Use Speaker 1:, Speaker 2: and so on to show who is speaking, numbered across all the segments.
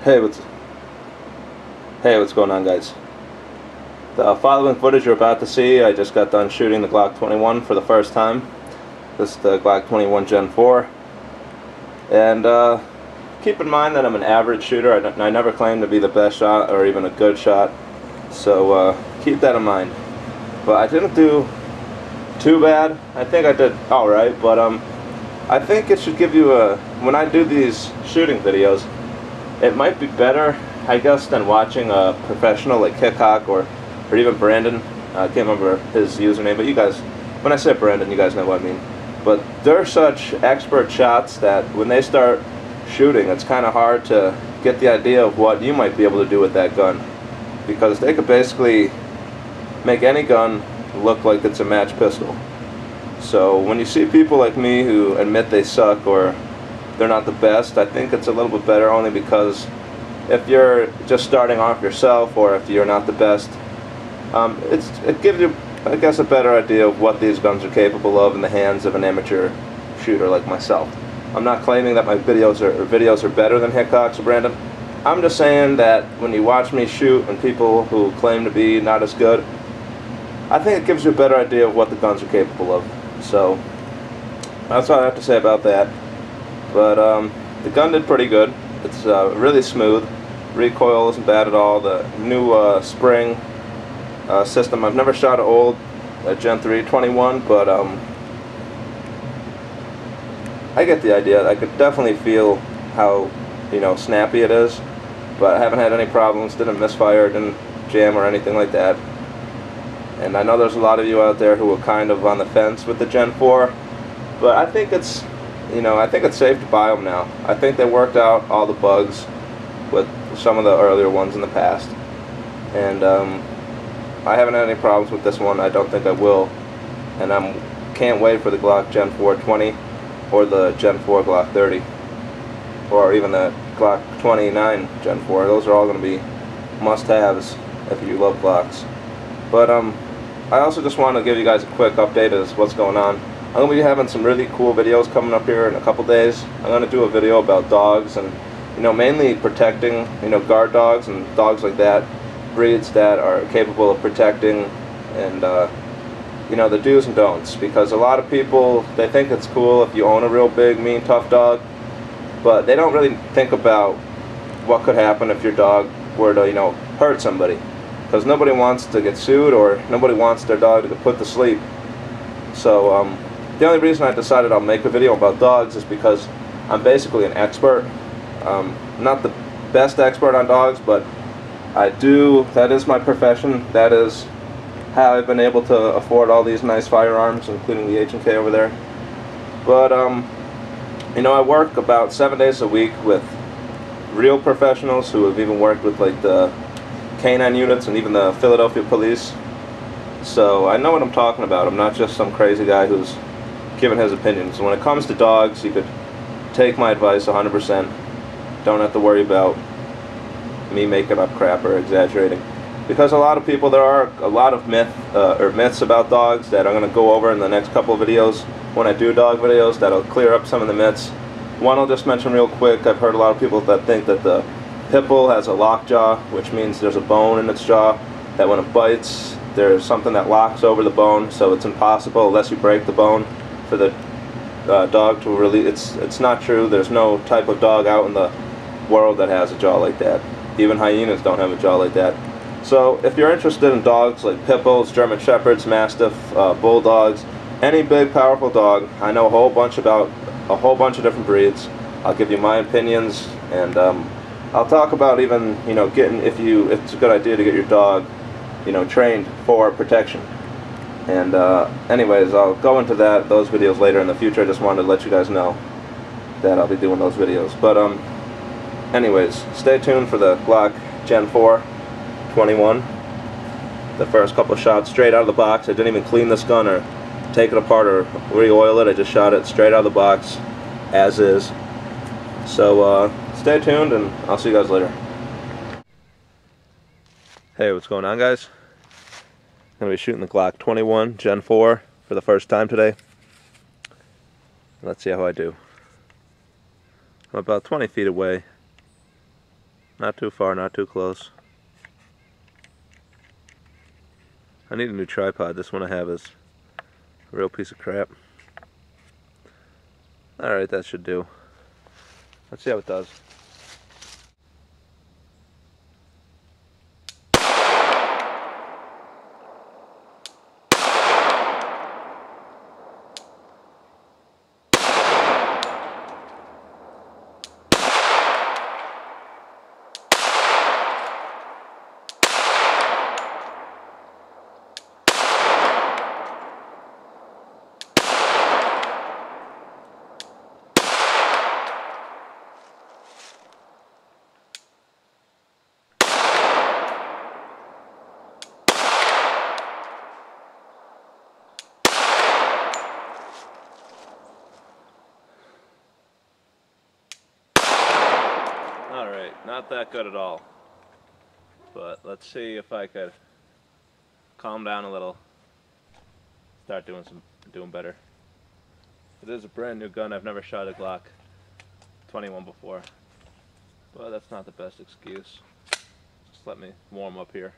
Speaker 1: Hey, what's going on, guys? The following footage you're about to see, I just got done shooting the Glock 21 for the first time. This is the Glock 21 Gen 4. And keep in mind that I'm an average shooter. I never claim to be the best shot or even a good shot. So keep that in mind. But I didn't do too bad. I think I did alright, but I think it should give you when I do these shooting videos, it might be better, I guess, than watching a professional like Hickok or even Brandon. I can't remember his username, but you guys, when I say Brandon, you guys know what I mean. But they're such expert shots that when they start shooting, it's kind of hard to get the idea of what you might be able to do with that gun, because they could basically make any gun look like it's a match pistol. So when you see people like me who admit they suck or they're not the best, I think it's a little bit better, only because if you're just starting off yourself, or if you're not the best, it gives you, I guess, a better idea of what these guns are capable of in the hands of an amateur shooter like myself. I'm not claiming that my videos are better than Hickok's or Brandon. I'm just saying that when you watch me shoot and people who claim to be not as good, I think it gives you a better idea of what the guns are capable of. So that's all I have to say about that. But the gun did pretty good. It's really smooth. Recoil isn't bad at all. The new spring system. I've never shot an old Gen 3 21, but I get the idea. I could definitely feel how, snappy it is. But I haven't had any problems. Didn't misfire. Didn't jam or anything like that. And I know there's a lot of you out there who are kind of on the fence with the Gen 4, but I think it's safe to buy them now. I think they worked out all the bugs with some of the earlier ones in the past, and I haven't had any problems with this one. I don't think I will, and can't wait for the Glock Gen 4 20 or the Gen 4 Glock 30, or even the Glock 29 Gen 4. Those are all going to be must-haves if you love Glocks. But I also just want to give you guys a quick update as what's going on. I'm going to be having some really cool videos coming up here in a couple days. I'm going to do a video about dogs and, mainly protecting, guard dogs and dogs like that, breeds that are capable of protecting, and, the do's and don'ts. Because a lot of people, they think it's cool if you own a real big, mean, tough dog, but they don't really think about what could happen if your dog were to, hurt somebody. Because nobody wants to get sued, or nobody wants their dog to get put to sleep. So the only reason I decided I'll make a video about dogs is because I'm basically an expert. Not the best expert on dogs, but that is my profession. That is how I've been able to afford all these nice firearms, including the H&K over there. But I work about 7 days a week with real professionals who have even worked with like the K9 units and even the Philadelphia police. So I know what I'm talking about. I'm not just some crazy guy who's giving his opinions. When it comes to dogs, you could take my advice 100%. Don't have to worry about me making up crap or exaggerating. Because a lot of people, there are a lot of myths about dogs that I'm going to go over in the next couple of videos. When I do dog videos, that'll clear up some of the myths. One I'll just mention real quick. I've heard a lot of people that think that the pit bull has a lockjaw, which means there's a bone in its jaw, that when it bites, there's something that locks over the bone, so it's impossible, unless you break the bone, for the dog to release. It's not true. There's no type of dog out in the world that has a jaw like that. Even hyenas don't have a jaw like that. So if you're interested in dogs like pit bulls, German shepherds, mastiff, bulldogs, any big powerful dog, I know a whole bunch of different breeds. I'll give you my opinions, and I'll talk about even, if it's a good idea to get your dog, trained for protection. And anyways, I'll go into those videos later in the future. I just wanted to let you guys know that I'll be doing those videos. But anyways, stay tuned for the Glock Gen 4 21. The first couple of shots straight out of the box. I didn't even clean this gun or take it apart or re-oil it. I just shot it straight out of the box as is. So stay tuned, and I'll see you guys later. Hey, what's going on, guys? I'm going to be shooting the Glock 21 Gen 4 for the first time today. Let's see how I do. I'm about 20 feet away. Not too far, not too close. I need a new tripod. This one I have is a real piece of crap. Alright, that should do. Let's see how it does. Alright, not that good at all. But let's see if I could calm down a little. Start doing better. It is a brand new gun. I've never shot a Glock 21 before. But that's not the best excuse. Just let me warm up here.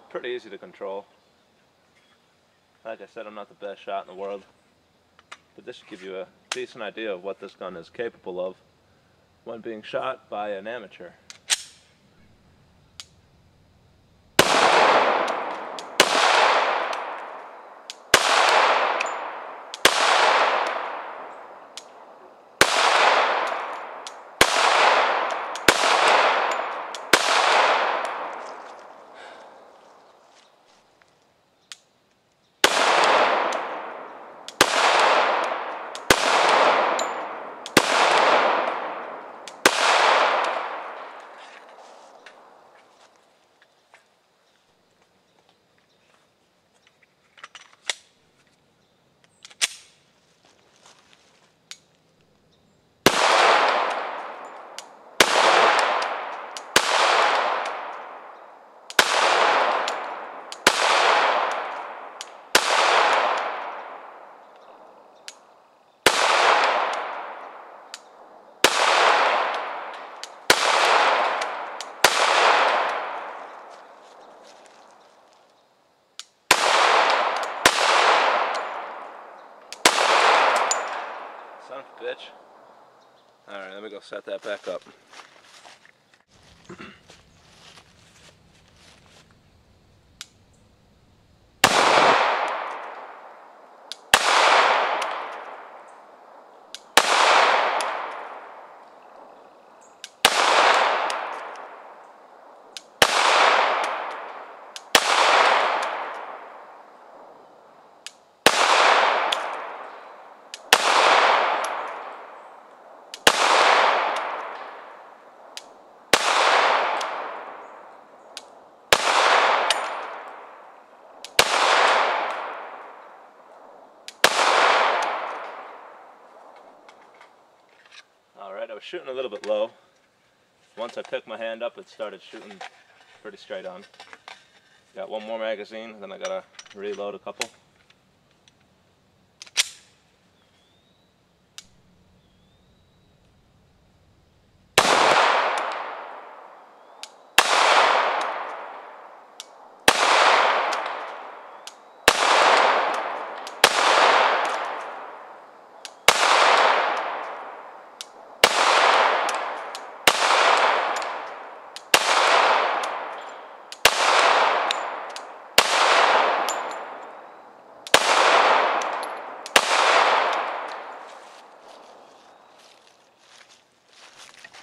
Speaker 1: Pretty easy to control. Like I said, I'm not the best shot in the world, but this should give you a decent idea of what this gun is capable of when being shot by an amateur. Son of a bitch. Alright, let me go set that back up. Alright, I was shooting a little bit low. Once I picked my hand up, it started shooting pretty straight on. Got one more magazine, then I gotta reload a couple.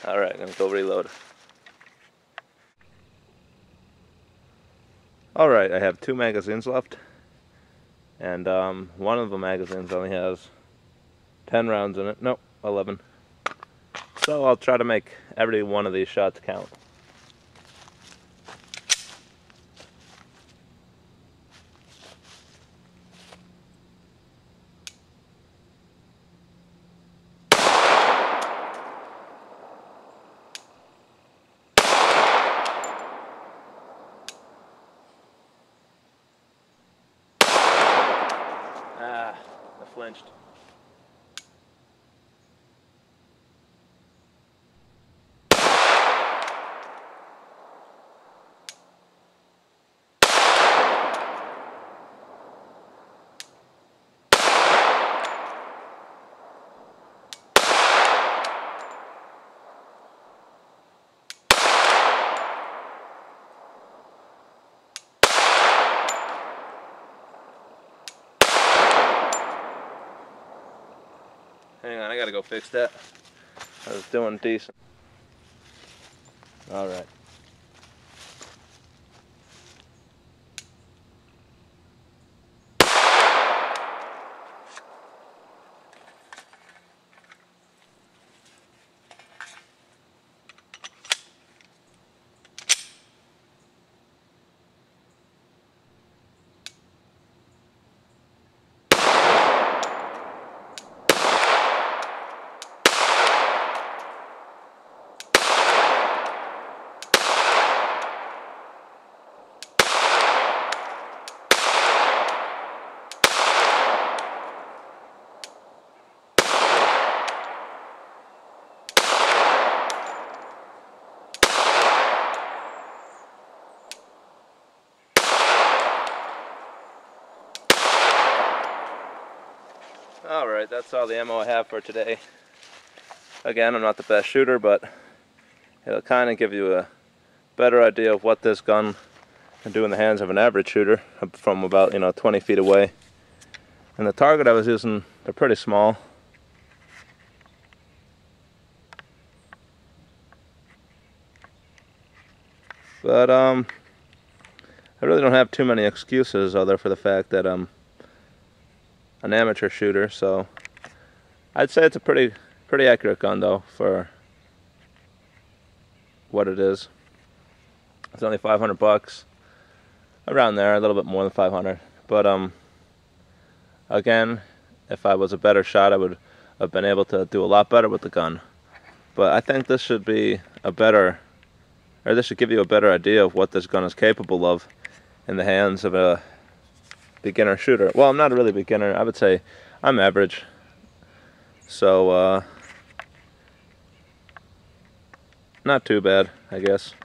Speaker 1: Alright, I'm gonna go reload. Alright, I have 2 magazines left. And one of the magazines only has 10 rounds in it. Nope, 11. So I'll try to make every one of these shots count. flinched. Hang on, I gotta go fix that. I was doing decent. All right. Alright, that's all the ammo I have for today. Again, I'm not the best shooter, but it'll kind of give you a better idea of what this gun can do in the hands of an average shooter from about, 20 feet away. And the target I was using, they're pretty small. But I really don't have too many excuses other for the fact that I'm an amateur shooter, so I'd say it's a pretty accurate gun though for what it is. It's only 500 bucks, around there, a little bit more than 500. But again, if I was a better shot, I would have been able to do a lot better with the gun. But I think this should be this should give you a better idea of what this gun is capable of in the hands of a beginner shooter. Well, I'm not a really beginner. I would say I'm average. So, not too bad, I guess.